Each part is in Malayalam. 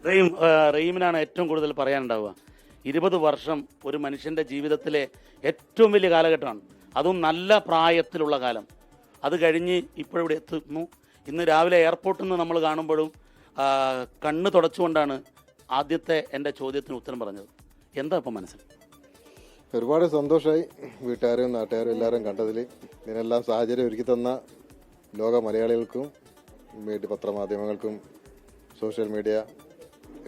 റഹീമിനാണ് ഏറ്റവും കൂടുതൽ പറയാനുണ്ടാവുക. 20 വർഷം ഒരു മനുഷ്യൻ്റെ ജീവിതത്തിലെ ഏറ്റവും വലിയ കാലഘട്ടമാണ്. അതും നല്ല പ്രായത്തിലുള്ള കാലം. അത് കഴിഞ്ഞ് ഇപ്പോഴിവിടെ എത്തുന്നു. ഇന്ന് രാവിലെ എയർപോർട്ടിൽ നിന്ന് നമ്മൾ കാണുമ്പോഴും കണ്ണ് തുടച്ചുകൊണ്ടാണ് ആദ്യത്തെ എൻ്റെ ചോദ്യത്തിന് ഉത്തരം പറഞ്ഞത്. എന്താ ഇപ്പം മനസ്സിൽ? ഒരുപാട് സന്തോഷമായി വീട്ടുകാരും നാട്ടുകാരും എല്ലാവരും കണ്ടതിൽ. ഇതിനെല്ലാം സാഹചര്യം ഒരുക്കി തന്ന ലോക മലയാളികൾക്കും പത്രമാധ്യമങ്ങൾക്കും സോഷ്യൽ മീഡിയ,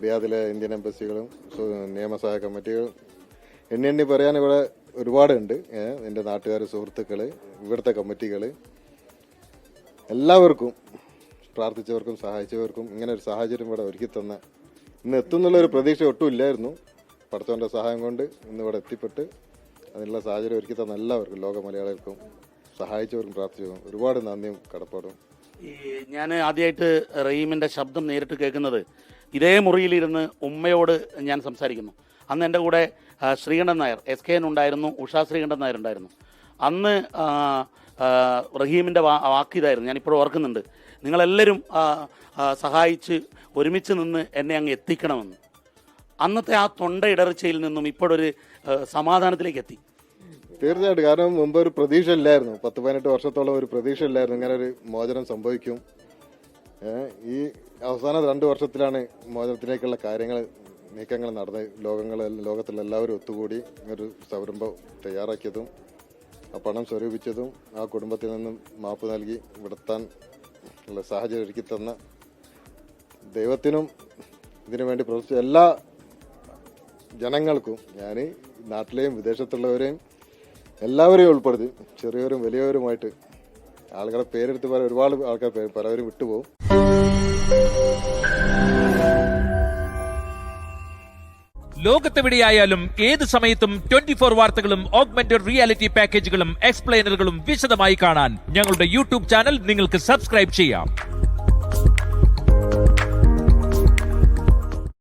റിയാദിലെ ഇന്ത്യൻ എംബസികളും നിയമസഹായ കമ്മിറ്റികളും എണ്ണി പറയാൻ ഇവിടെ ഒരുപാടുണ്ട്. എൻ്റെ നാട്ടുകാർ, സുഹൃത്തുക്കൾ, ഇവിടുത്തെ കമ്മിറ്റികൾ, എല്ലാവർക്കും, പ്രാർത്ഥിച്ചവർക്കും സഹായിച്ചവർക്കും ഇങ്ങനെ ഒരു സാഹചര്യം ഇവിടെ ഒരുക്കി തന്ന, ഇന്ന് എത്തുന്നുള്ളൊരു പ്രതീക്ഷ ഒട്ടും ഇല്ലായിരുന്നു. പടച്ചവൻ്റെ സഹായം കൊണ്ട് ഇന്നിവിടെ എത്തിപ്പെട്ട് അതിനുള്ള സാഹചര്യം ഒരുക്കി തന്ന എല്ലാവർക്കും, ലോക മലയാളികൾക്കും, സഹായിച്ചവർക്കും പ്രാർത്ഥിച്ചവർക്കും ഒരുപാട് നന്ദിയും കടപ്പാടും. ഞാൻ ആദ്യമായിട്ട് റഹീമിൻ്റെ ശബ്ദം നേരിട്ട് കേൾക്കുന്നത് ഇതേ മുറിയിലിരുന്ന് ഉമ്മയോട് ഞാൻ സംസാരിക്കുന്നു. അന്ന് എൻ്റെ കൂടെ ശ്രീകണ്ഠൻ നായർ, SKN ഉണ്ടായിരുന്നു, ഉഷാ ശ്രീകണ്ഠൻ നായർ ഉണ്ടായിരുന്നു. അന്ന് റഹീമിൻ്റെ വാക്ക് ഇതായിരുന്നു, ഞാനിപ്പോഴും ഓർക്കുന്നുണ്ട്, നിങ്ങളെല്ലാവരും സഹായിച്ച് ഒരുമിച്ച് നിന്ന് എന്നെ അങ്ങ് എത്തിക്കണമെന്ന്. അന്നത്തെ ആ തൊണ്ട ഇടർച്ചയിൽ നിന്നും ഇപ്പോഴൊരു സമാധാനത്തിലേക്ക് എത്തി. തീർച്ചയായിട്ടും. കാരണം മുമ്പ് ഒരു പ്രതീക്ഷ ഇല്ലായിരുന്നു, 10-18 വർഷത്തോളം ഒരു പ്രതീക്ഷ ഇല്ലായിരുന്നു ഇങ്ങനെ ഒരു മോചനം സംഭവിക്കും. ഈ അവസാന 2 വർഷത്തിലാണ് മോചനത്തിലേക്കുള്ള നീക്കങ്ങൾ നടന്ന് ലോകത്തിലെല്ലാവരും ഒത്തുകൂടി ഒരു സംരംഭം തയ്യാറാക്കിയതും ആ പണം സ്വരൂപിച്ചതും ആ കുടുംബത്തിൽ നിന്നും മാപ്പ് നൽകി ഇവിടെത്താൻ ഉള്ള സാഹചര്യം ഒരുക്കി തന്ന ദൈവത്തിനും ഇതിനു വേണ്ടി പ്രവർത്തിച്ച എല്ലാ ജനങ്ങൾക്കും, ഞാൻ നാട്ടിലെയും വിദേശത്തുള്ളവരെയും എല്ലാവരെയും ഉൾപ്പെടുത്തി, ചെറിയവരും വലിയവരുമായിട്ട് ആളുകളെ പേരെടുത്ത് പറയാൻ ഒരുപാട് ആൾക്കാർ പലവരും വിട്ടുപോകും. ലോകത്തെവിടെയായാലും ഏത് സമയത്തും 24 വാർത്തകളും ഓഗ്മെന്റഡ് റിയാലിറ്റി പാക്കേജുകളും എക്സ്പ്ലെയിനറുകളും വിശദമായി കാണാൻ ഞങ്ങളുടെ യൂട്യൂബ് ചാനൽ നിങ്ങൾക്ക് സബ്സ്ക്രൈബ് ചെയ്യാം.